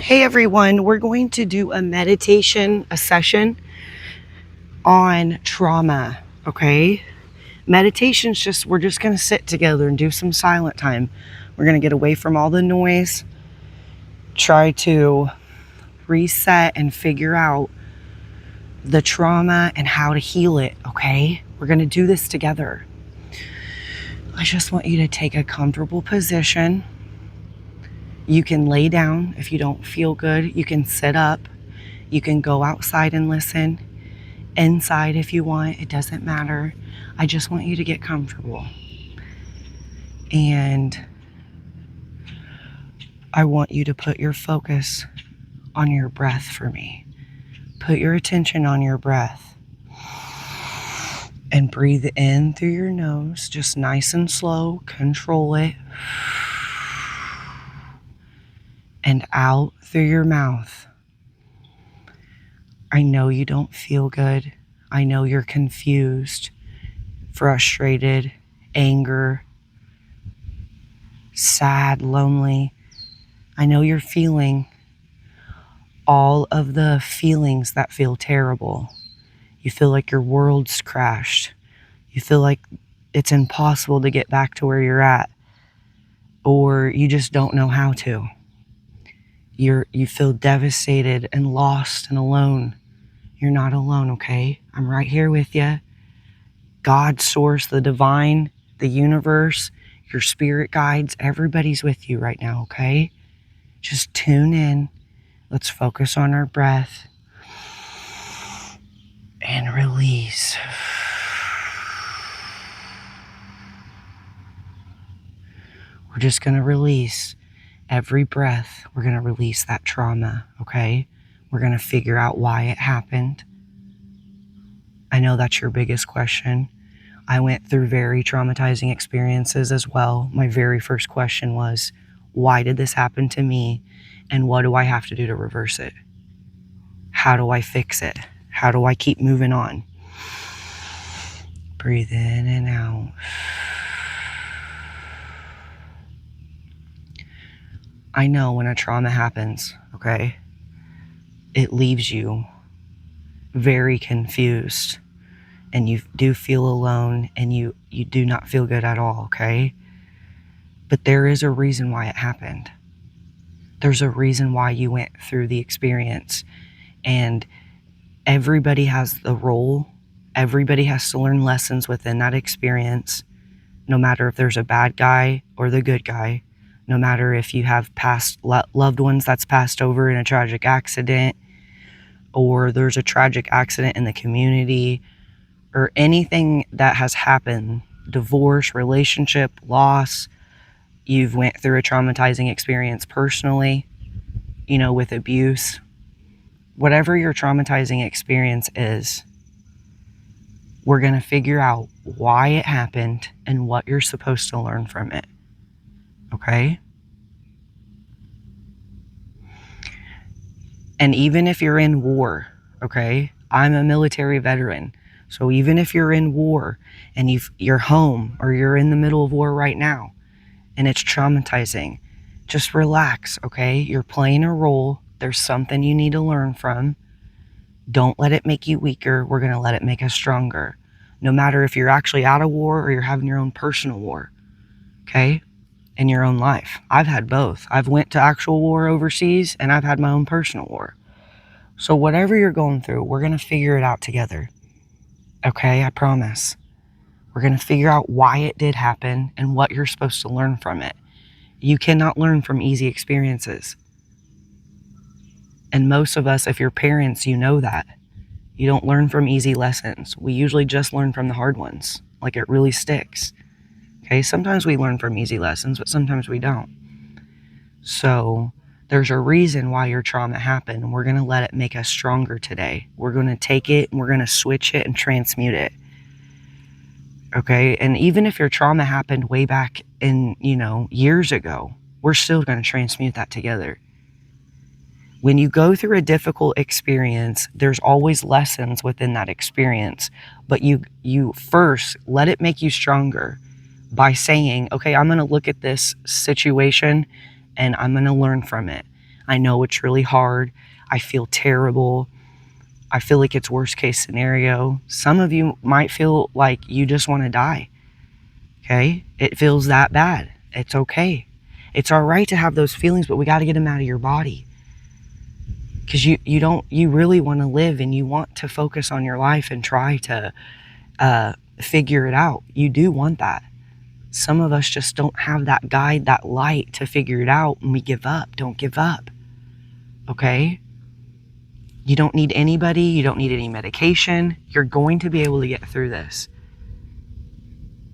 Hey everyone, we're going to do a session on trauma, okay? We're just going to sit together and do some silent time. We're going to get away from all the noise, try to reset and figure out the trauma and how to heal it, okay? We're going to do this together. I just want you to take a comfortable position. You can lay down if you don't feel good. You can sit up. You can go outside and listen. Inside if you want, it doesn't matter. I just want you to get comfortable. And I want you to put your focus on your breath for me. Put your attention on your breath. And breathe in through your nose, just nice and slow. Control it. And out through your mouth. I know you don't feel good. I know you're confused, frustrated, anger, sad, lonely. I know you're feeling all of the feelings that feel terrible. You feel like your world's crashed. You feel like it's impossible to get back to where you're at, or you just don't know how to. You feel devastated and lost and alone. You're not alone, okay? I'm right here with you. God, source, the divine, the universe, your spirit guides, everybody's with you right now, okay? Just tune in. Let's focus on our breath. And release. We're just going to release every breath. We're going to release that trauma, okay? We're going to figure out why it happened. I know that's your biggest question. I went through very traumatizing experiences as well. My very first question was, why did this happen to me? And what do I have to do to reverse it? How do I fix it? How do I keep moving on? Breathe in and out. I know when a trauma happens, okay, it leaves you very confused, and you do feel alone, and you do not feel good at all, okay? But there is a reason why it happened. There's a reason why you went through the experience, and everybody has the role. Everybody has to learn lessons within that experience, no matter if there's a bad guy or the good guy, no matter if you have past loved ones that's passed over in a tragic accident, or there's a tragic accident in the community, or anything that has happened, divorce, relationship, loss, you've went through a traumatizing experience personally, with abuse. Whatever your traumatizing experience is, we're going to figure out why it happened and what you're supposed to learn from it. Okay? And even if you're in war, okay? I'm a military veteran. So even if you're in war and you're home, or you're in the middle of war right now and it's traumatizing, just relax, okay? You're playing a role. There's something you need to learn from. Don't let it make you weaker. We're going to let it make us stronger. No matter if you're actually out of war or you're having your own personal war, okay? In your own life. I've had both. I've went to actual war overseas, and I've had my own personal war. So whatever you're going through, we're going to figure it out together. Okay? I promise. We're going to figure out why it did happen and what you're supposed to learn from it. You cannot learn from easy experiences. And most of us, if you're parents, you know that. You don't learn from easy lessons. We usually just learn from the hard ones. Like, it really sticks. Okay, sometimes we learn from easy lessons, but sometimes we don't. So there's a reason why your trauma happened, and we're going to let it make us stronger today. We're going to take it, and we're going to switch it and transmute it. Okay, and even if your trauma happened way back in, years ago, we're still going to transmute that together. When you go through a difficult experience, there's always lessons within that experience, but you first let it make you stronger by saying, okay, I'm going to look at this situation and I'm going to learn from it. I know it's really hard. I feel terrible. I feel like it's worst case scenario. Some of you might feel like you just want to die. Okay? It feels that bad. It's okay. It's all right to have those feelings, but we got to get them out of your body. Because you really want to live, and you want to focus on your life and try to figure it out. You do want that. Some of us just don't have that guide, that light to figure it out, and we give up. Don't give up. Okay? You don't need anybody. You don't need any medication. You're going to be able to get through this.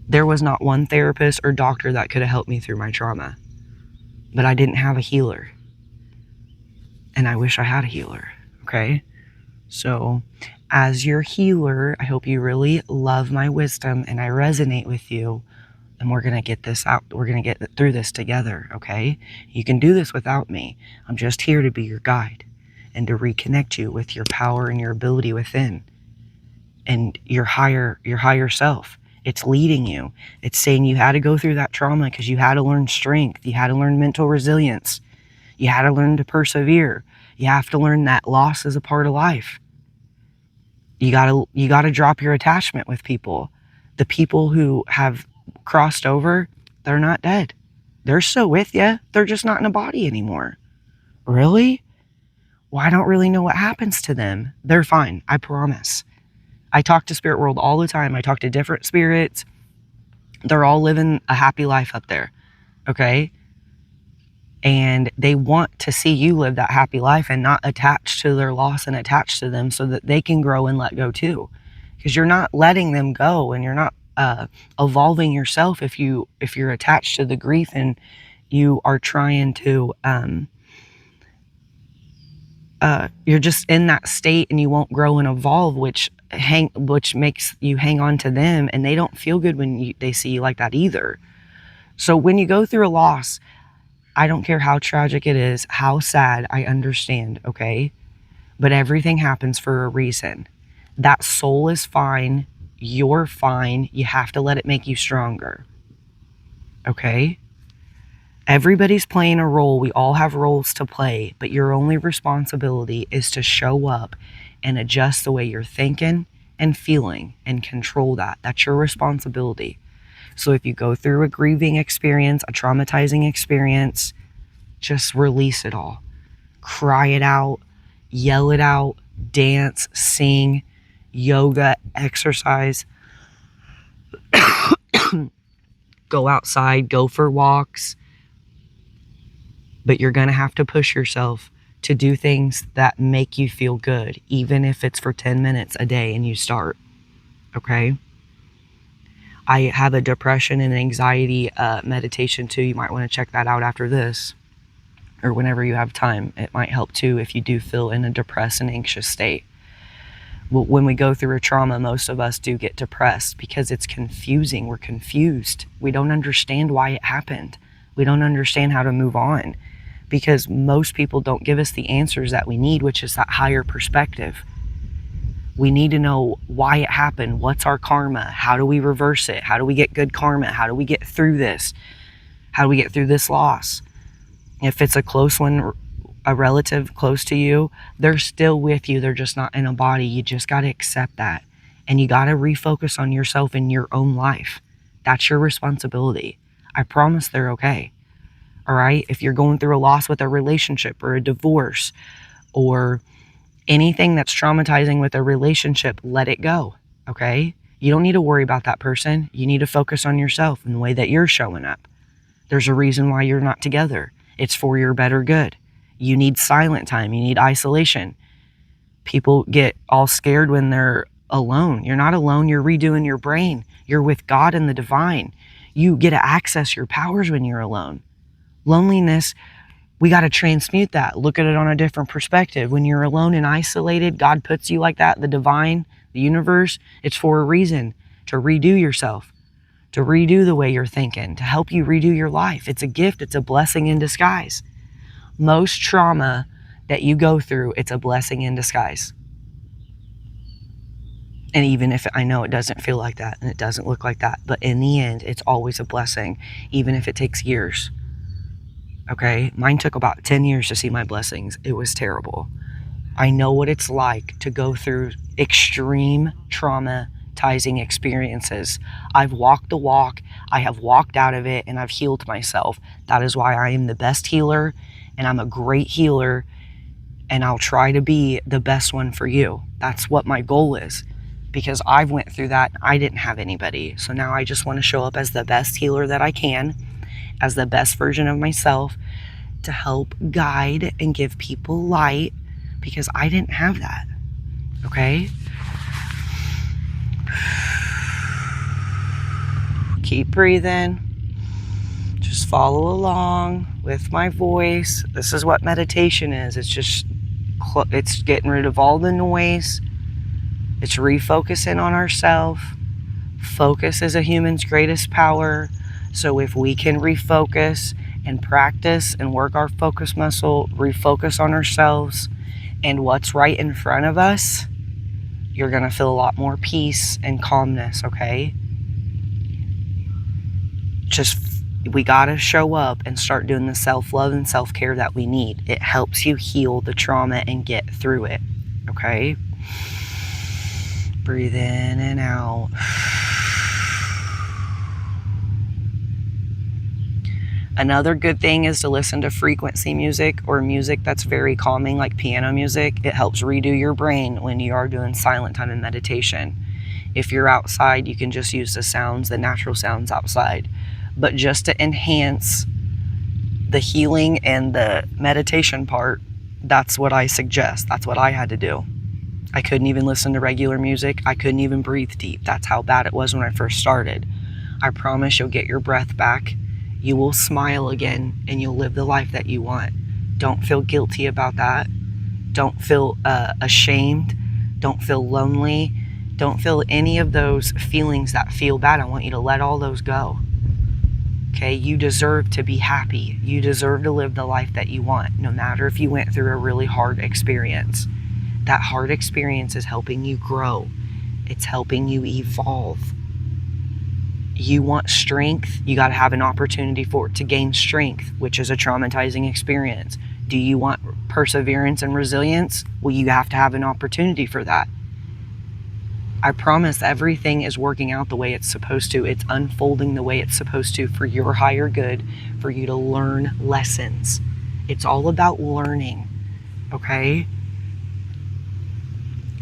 There was not one therapist or doctor that could have helped me through my trauma. But I didn't have a healer. And I wish I had a healer. Okay? So, as your healer, I hope you really love my wisdom and I resonate with you. And we're going to get this out. We're going to get through this together. Okay? You can do this without me. I'm just here to be your guide and to reconnect you with your power and your ability within and your higher self. It's leading you. It's saying you had to go through that trauma because you had to learn strength. You had to learn mental resilience. You had to learn to persevere. You have to learn that loss is a part of life. You gotta drop your attachment with people. The people who have crossed over, they're not dead. They're still with you. They're just not in a body anymore. Really? Well, I don't really know what happens to them. They're fine. I promise. I talk to spirit world all the time. I talk to different spirits. They're all living a happy life up there. Okay? And they want to see you live that happy life and not attached to their loss and attached to them so that they can grow and let go too. Because you're not letting them go and you're not evolving yourself if you're attached to the grief and you are trying to you're just in that state and you won't grow and evolve, which makes you hang on to them, and they don't feel good when they see you like that either. So when you go through a loss, I don't care how tragic it is, how sad, I understand, okay? But everything happens for a reason. That soul is fine. You're fine. You have to let it make you stronger. Okay? Everybody's playing a role. We all have roles to play, but your only responsibility is to show up and adjust the way you're thinking and feeling and control that. That's your responsibility. So if you go through a grieving experience, a traumatizing experience, just release it all. Cry it out, yell it out, dance, sing, yoga, exercise, go outside, go for walks. But you're going to have to push yourself to do things that make you feel good, even if it's for 10 minutes a day and you start. Okay? I have a depression and anxiety meditation too. You might want to check that out after this or whenever you have time. It might help too if you do feel in a depressed and anxious state. Well, when we go through a trauma, most of us do get depressed because it's confusing. We're confused. We don't understand why it happened. We don't understand how to move on because most people don't give us the answers that we need, which is that higher perspective. We need to know why it happened. What's our karma? How do we reverse it? How do we get good karma? How do we get through this? How do we get through this loss? If it's a close one, a relative close to you, they're still with you. They're just not in a body. You just got to accept that. And you got to refocus on yourself in your own life. That's your responsibility. I promise they're okay. All right? If you're going through a loss with a relationship or a divorce or anything that's traumatizing with a relationship, let it go, okay? You don't need to worry about that person. You need to focus on yourself and the way that you're showing up. There's a reason why you're not together. It's for your better good. You need silent time. You need isolation. People get all scared when they're alone. You're not alone. You're redoing your brain. You're with God and the divine. You get to access your powers when you're alone. Loneliness, we got to transmute that. Look at it on a different perspective. When you're alone and isolated, God puts you like that, the divine, the universe, it's for a reason, to redo yourself, to redo the way you're thinking, to help you redo your life. It's a gift. It's a blessing in disguise. Most trauma that you go through, it's a blessing in disguise. And even if I know it doesn't feel like that and it doesn't look like that, but in the end, it's always a blessing, even if it takes years. Okay? Mine took about 10 years to see my blessings. It was terrible. I know what it's like to go through extreme traumatizing experiences. I've walked the walk, I have walked out of it, and I've healed myself. That is why I am the best healer, and I'm a great healer, and I'll try to be the best one for you. That's what my goal is, because I've went through that. I didn't have anybody. So now I just want to show up as the best healer that I can, as the best version of myself, to help guide and give people light, because I didn't have that. Okay? Keep breathing. Just follow along with my voice. This is what meditation is. It's getting rid of all the noise. It's refocusing on ourselves. Focus is a human's greatest power. So if we can refocus and practice and work our focus muscle, refocus on ourselves and what's right in front of us, you're going to feel a lot more peace and calmness, okay? We got to show up and start doing the self-love and self-care that we need. It helps you heal the trauma and get through it, okay? Breathe in and out. Another good thing is to listen to frequency music or music that's very calming, like piano music. It helps redo your brain when you are doing silent time and meditation. If you're outside, you can just use the natural sounds outside. But just to enhance the healing and the meditation part, that's what I suggest. That's what I had to do. I couldn't even listen to regular music. I couldn't even breathe deep. That's how bad it was when I first started. I promise you'll get your breath back. You will smile again, and you'll live the life that you want. Don't feel guilty about that. Don't feel ashamed. Don't feel lonely. Don't feel any of those feelings that feel bad. I want you to let all those go. Okay, you deserve to be happy. You deserve to live the life that you want, no matter if you went through a really hard experience. That hard experience is helping you grow. It's helping you evolve. You want strength, you got to have an opportunity for it to gain strength, which is a traumatizing experience. Do you want perseverance and resilience? Well, you have to have an opportunity for that. I promise everything is working out the way it's supposed to. It's unfolding the way it's supposed to for your higher good, for you to learn lessons. It's all about learning, okay?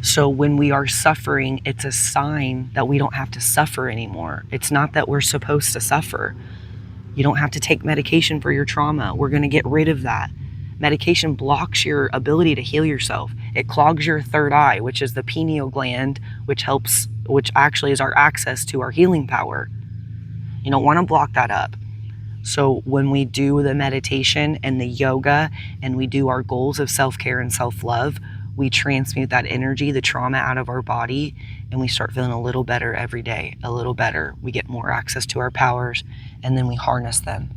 So when we are suffering, it's a sign that we don't have to suffer anymore. It's not that we're supposed to suffer. You don't have to take medication for your trauma. We're going to get rid of that. Medication blocks your ability to heal yourself. It clogs your third eye, which is the pineal gland, which actually is our access to our healing power. You don't want to block that up. So when we do the meditation and the yoga and we do our goals of self-care and self-love, we transmute that energy, the trauma out of our body, and we start feeling a little better every day, a little better. We get more access to our powers, and then we harness them,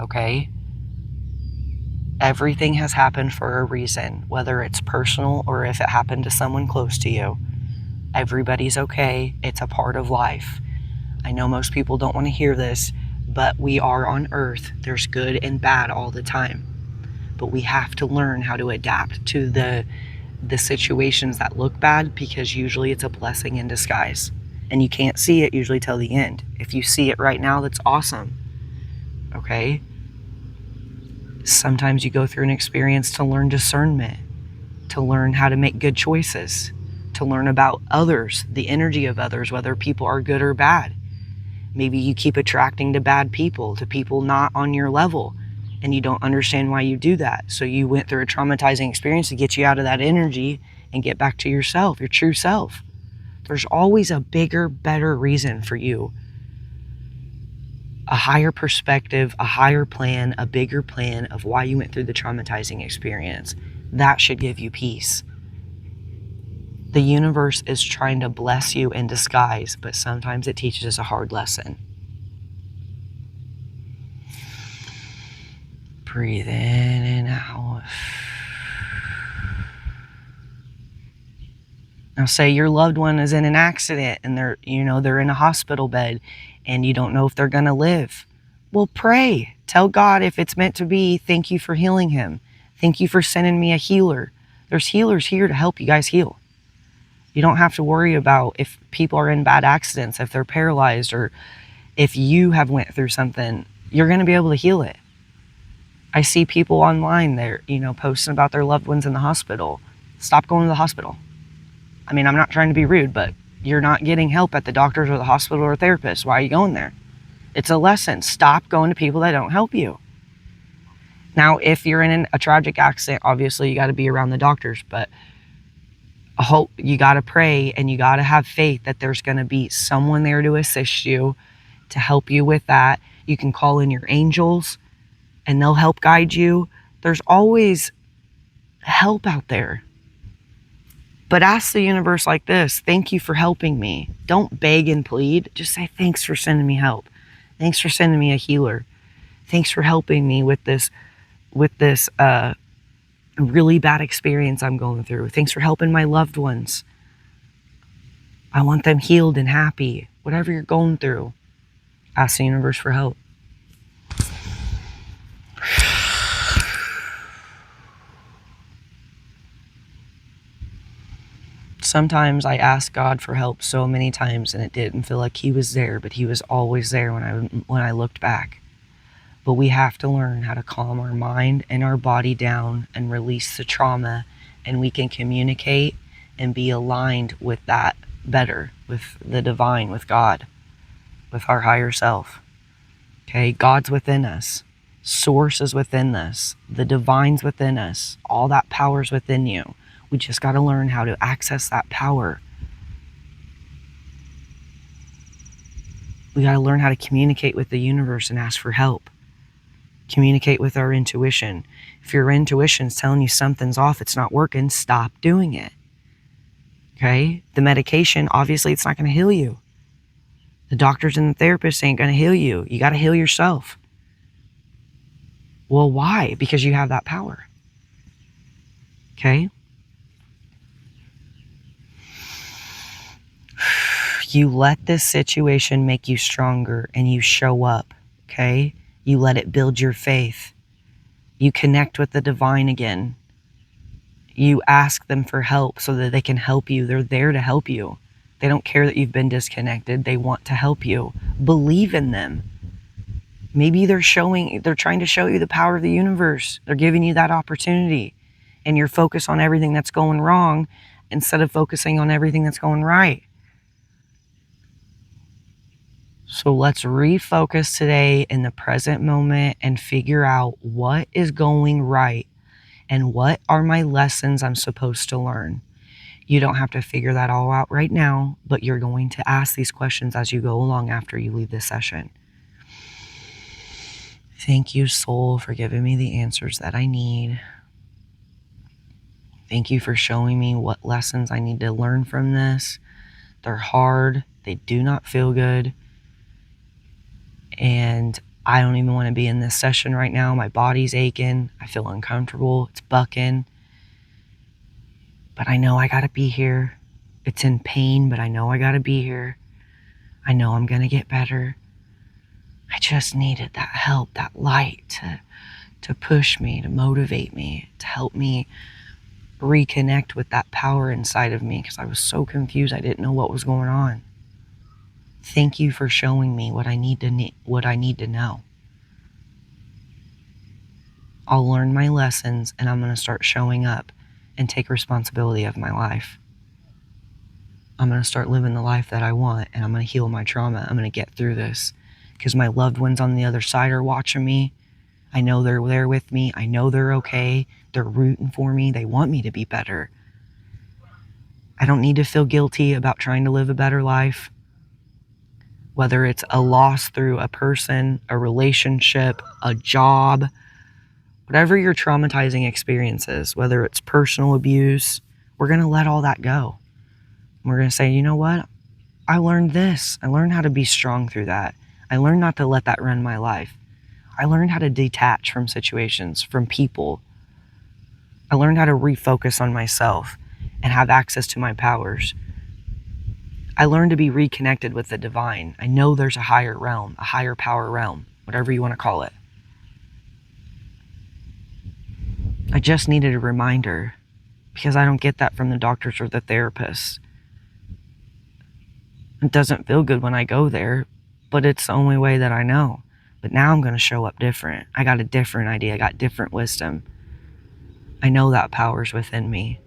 okay? Everything has happened for a reason, whether it's personal or if it happened to someone close to you. Everybody's okay. It's a part of life. I know most people don't want to hear this, but we are on Earth. There's good and bad all the time. But we have to learn how to adapt to the situations that look bad, because usually it's a blessing in disguise. And you can't see it usually till the end. If you see it right now, that's awesome. Okay? Sometimes you go through an experience to learn discernment, to learn how to make good choices, to learn about others, the energy of others, whether people are good or bad. Maybe you keep attracting to bad people, to people not on your level, and you don't understand why you do that. So you went through a traumatizing experience to get you out of that energy and get back to yourself, your true self. There's always a bigger, better reason for you. A higher perspective, a higher plan, a bigger plan of why you went through the traumatizing experience. That should give you peace. The universe is trying to bless you in disguise, but sometimes it teaches us a hard lesson. Breathe in and out. Now say your loved one is in an accident and they're in a hospital bed and you don't know if they're going to live. Well, pray. Tell God if it's meant to be, thank you for healing him. Thank you for sending me a healer. There's healers here to help you guys heal. You don't have to worry about if people are in bad accidents, if they're paralyzed, or if you have went through something. You're going to be able to heal it. I see people online, they're, posting about their loved ones in the hospital. Stop going to the hospital. I mean, I'm not trying to be rude, but you're not getting help at the doctors or the hospital or therapist. Why are you going there? It's a lesson. Stop going to people that don't help you. Now, if you're in a tragic accident, obviously you got to be around the doctors, but I hope you got to pray and you got to have faith that there's going to be someone there to assist you, to help you with that. You can call in your angels and they'll help guide you. There's always help out there. But ask the universe like this: thank you for helping me. Don't beg and plead. Just say, thanks for sending me help. Thanks for sending me a healer. Thanks for helping me with this really bad experience I'm going through. Thanks for helping my loved ones. I want them healed and happy. Whatever you're going through, ask the universe for help. Sometimes I asked God for help so many times and it didn't feel like he was there, but he was always there when I looked back. But we have to learn how to calm our mind and our body down and release the trauma, and we can communicate and be aligned with that better, with the divine, with God, with our higher self. Okay, God's within us. Source is within us. The divine's within us. All that power's within you. We just got to learn how to access that power. We got to learn how to communicate with the universe and ask for help. Communicate with our intuition. If your intuition's telling you something's off, it's not working, stop doing it. Okay? The medication, obviously, it's not going to heal you. The doctors and the therapists ain't going to heal you. You got to heal yourself. Well, why? Because you have that power. Okay? You let this situation make you stronger and you show up. Okay? You let it build your faith. You connect with the divine again. You ask them for help so that they can help you. They're there to help you. They don't care that you've been disconnected. They want to help you. Believe in them. Maybe they're trying to show you the power of the universe. They're giving you that opportunity. And you're focused on everything that's going wrong instead of focusing on everything that's going right. So let's refocus today in the present moment and figure out what is going right and what are my lessons I'm supposed to learn. You don't have to figure that all out right now, but you're going to ask these questions as you go along after you leave this session. Thank you, soul, for giving me the answers that I need. Thank you for showing me what lessons I need to learn from this. They're hard. They do not feel good. And I don't even want to be in this session right now. My body's aching. I feel uncomfortable. It's bucking. But I know I got to be here. It's in pain, but I know I got to be here. I know I'm going to get better. I just needed that help, that light to push me, to motivate me, to help me reconnect with that power inside of me, because I was so confused. I didn't know what was going on. Thank you for showing me what I need to know. I'll learn my lessons and I'm going to start showing up and take responsibility of my life. I'm going to start living the life that I want, and I'm going to heal my trauma. I'm going to get through this because my loved ones on the other side are watching me. I know they're there with me. I know they're okay. They're rooting for me. They want me to be better. I don't need to feel guilty about trying to live a better life. Whether it's a loss through a person, a relationship, a job, whatever your traumatizing experience is, whether it's personal abuse, we're going to let all that go. We're going to say, you know what? I learned this. I learned how to be strong through that. I learned not to let that run my life. I learned how to detach from situations, from people. I learned how to refocus on myself and have access to my powers. I learned to be reconnected with the divine. I know there's a higher realm, a higher power realm. whatever you want to call it. I just needed a reminder because I don't get that from the doctors or the therapists. It doesn't feel good when I go there, but it's the only way that I know. But now I'm going to show up different. I got a different idea. I got different wisdom. I know that power's within me.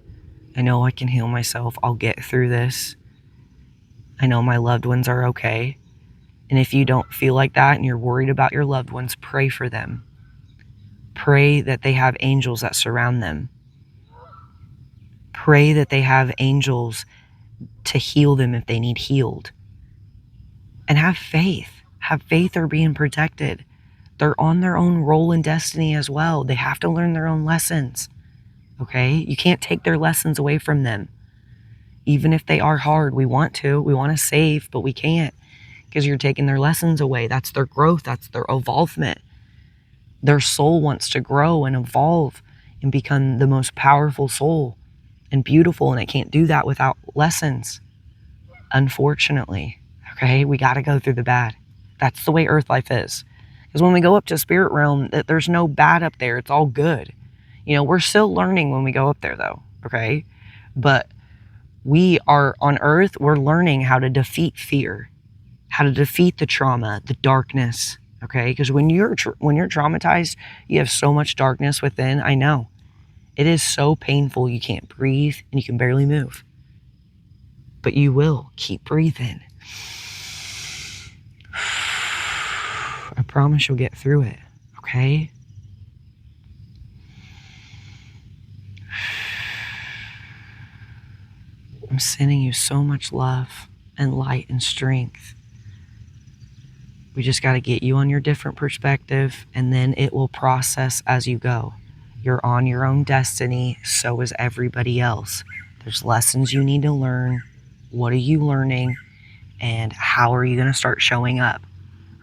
I know I can heal myself. I'll get through this. I know my loved ones are okay. And if you don't feel like that and you're worried about your loved ones, pray for them. Pray that they have angels that surround them. Pray that they have angels to heal them if they need healed. And have faith. Have faith they're being protected. They're on their own role in destiny as well. They have to learn their own lessons. Okay? You can't take their lessons away from them. Even if they are hard, we want to save, but we can't because you're taking their lessons away. That's their growth. That's their evolvement. Their soul wants to grow and evolve and become the most powerful soul and beautiful, and it can't do that without lessons, unfortunately. Okay? We got to go through the bad. That's the way earth life is. Because when we go up to spirit realm, there's no bad up there. It's all good. We're still learning when we go up there, though. Okay? But we are on earth, we're learning how to defeat fear, how to defeat the trauma, the darkness. Okay? Because when you're traumatized, you have so much darkness within. I know. It is so painful. You can't breathe and you can barely move. But you will keep breathing. I promise you'll get through it. Okay? I'm sending you so much love and light and strength. We just got to get you on your different perspective, and then it will process as you go. You're on your own destiny, so is everybody else. There's lessons you need to learn. What are you learning? And how are you going to start showing up?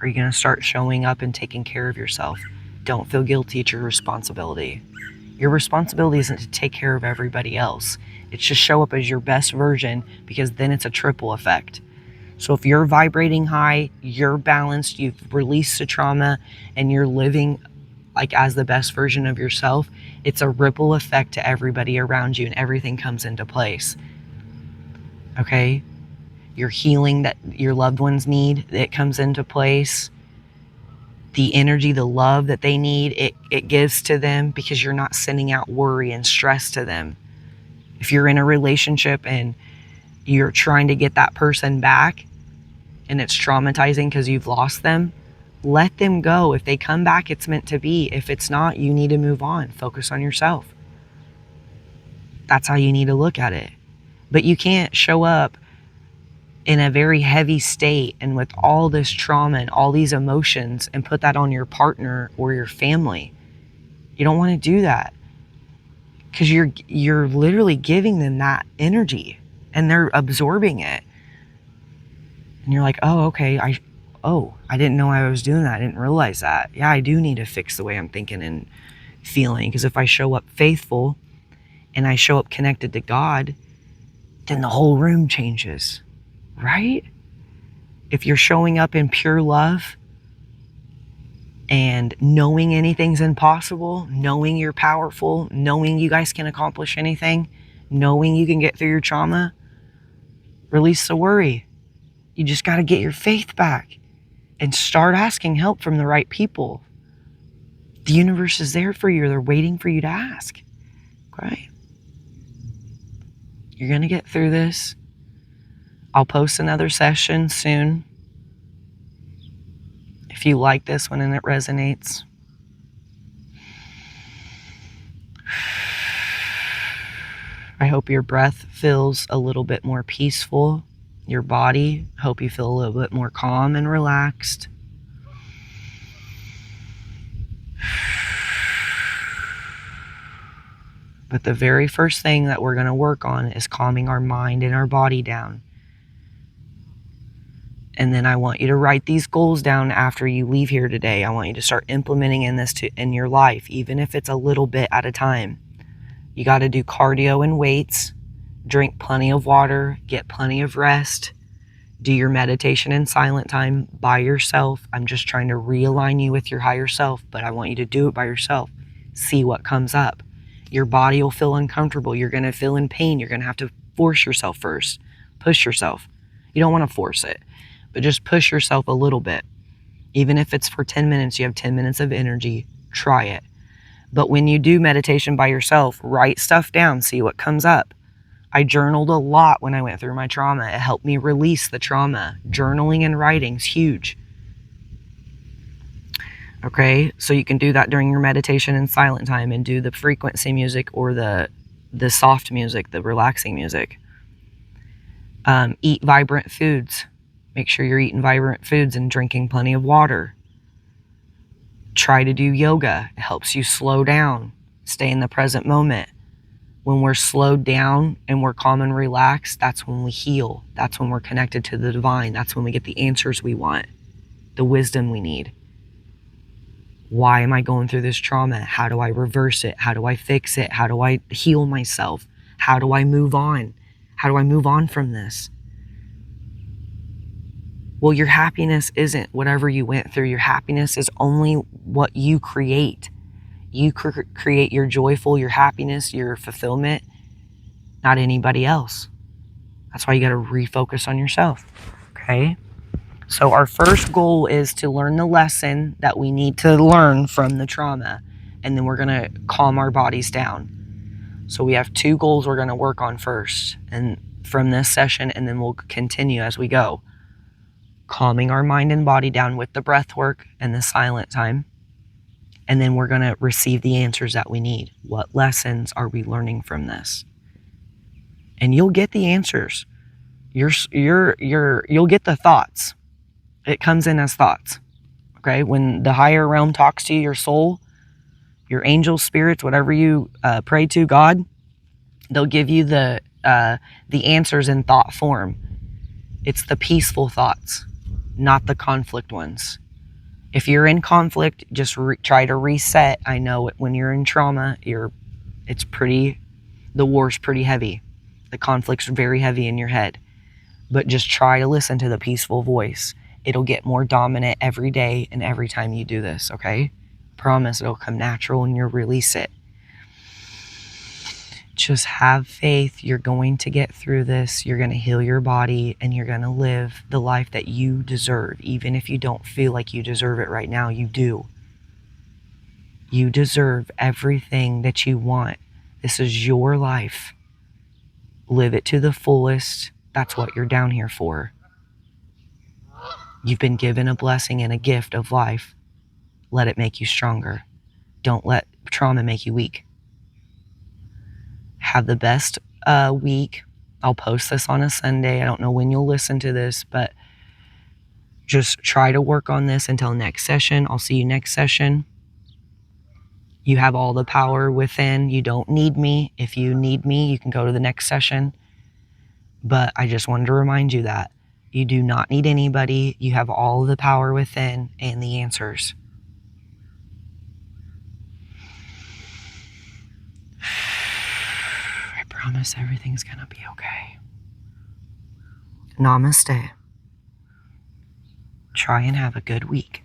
Are you going to start showing up and taking care of yourself? Don't feel guilty. It's your responsibility. Your responsibility isn't to take care of everybody else. It's to show up as your best version, because then it's a triple effect. So if you're vibrating high, you're balanced, you've released the trauma, and you're living like as the best version of yourself, it's a ripple effect to everybody around you, and everything comes into place. Okay? Your healing that your loved ones need, it comes into place. The energy, the love that they need, it gives to them, because you're not sending out worry and stress to them. If you're in a relationship and you're trying to get that person back and it's traumatizing because you've lost them, let them go. If they come back, it's meant to be. If it's not, you need to move on. Focus on yourself. That's how you need to look at it. But you can't show up in a very heavy state and with all this trauma and all these emotions and put that on your partner or your family. You don't want to do that, because you're literally giving them that energy and they're absorbing it. And you're like, oh, okay, I didn't know I was doing that. I didn't realize that. Yeah, I do need to fix the way I'm thinking and feeling, because if I show up faithful and I show up connected to God, then the whole room changes. Right? If you're showing up in pure love and knowing anything's impossible, knowing you're powerful, knowing you guys can accomplish anything, knowing you can get through your trauma, release the worry. You just got to get your faith back and start asking help from the right people. The universe is there for you. They're waiting for you to ask. Okay? You're going to get through this. I'll post another session soon. If you like this one and it resonates. I hope your breath feels a little bit more peaceful. Your body, hope you feel a little bit more calm and relaxed. But the very first thing that we're going to work on is calming our mind and our body down. And then I want you to write these goals down after you leave here today. I want you to start implementing in your life, even if it's a little bit at a time. You got to do cardio and weights, drink plenty of water, get plenty of rest, Do your meditation in silent time by yourself. I'm just trying to realign you with your higher self, but I want you to do it by yourself. See what comes up. Your body will feel uncomfortable. You're going to feel in pain. You're going to have to force yourself first. Push yourself. You don't want to force it, but just push yourself a little bit. Even if it's for 10 minutes, you have 10 minutes of energy, try it. But when you do meditation by yourself, write stuff down, see what comes up. I journaled a lot when I went through my trauma. It helped me release the trauma. Journaling and writing is huge. Okay, so you can do that during your meditation and silent time, and do the frequency music or the soft music, the relaxing music. Eat vibrant foods. Make sure you're eating vibrant foods and drinking plenty of water. Try to do yoga. It helps you slow down, stay in the present moment. When we're slowed down and we're calm and relaxed, that's when we heal. That's when we're connected to the divine. That's when we get the answers we want, the wisdom we need. Why am I going through this trauma? How do I reverse it? How do I fix it? How do I heal myself? How do I move on? How do I move on from this? Well, your happiness isn't whatever you went through. Your happiness is only what you create. You create your joyful, your happiness, your fulfillment, not anybody else. That's why you got to refocus on yourself. Okay? So our first goal is to learn the lesson that we need to learn from the trauma. And then we're going to calm our bodies down. So we have 2 goals we're going to work on first, and from this session, and then we'll continue as we go. Calming our mind and body down with the breath work and the silent time. And then we're going to receive the answers that we need. What lessons are we learning from this? And you'll get the answers. You'll get the thoughts. It comes in as thoughts. Okay? When the higher realm talks to you, your soul, your angels, spirits, whatever you pray to, God, they'll give you the answers in thought form. It's the peaceful thoughts, not the conflict ones. If you're in conflict, just try to reset. I know when you're in trauma, the war's pretty heavy. The conflict's very heavy in your head. But just try to listen to the peaceful voice. It'll get more dominant every day and every time you do this, okay? Promise it'll come natural and you'll release it. Just have faith. You're going to get through this. You're going to heal your body, and you're going to live the life that you deserve. Even if you don't feel like you deserve it right now, you do. You deserve everything that you want. This is your life. Live it to the fullest. That's what you're down here for. You've been given a blessing and a gift of life. Let it make you stronger. Don't let trauma make you weak. Have the best week. I'll post this on a Sunday. I don't know when you'll listen to this, but just try to work on this until next session. I'll see you next session. You have all the power within. You don't need me. If you need me, you can go to the next session. But I just wanted to remind you that you do not need anybody. You have all the power within and the answers. I promise everything's gonna be okay. Namaste. Try and have a good week.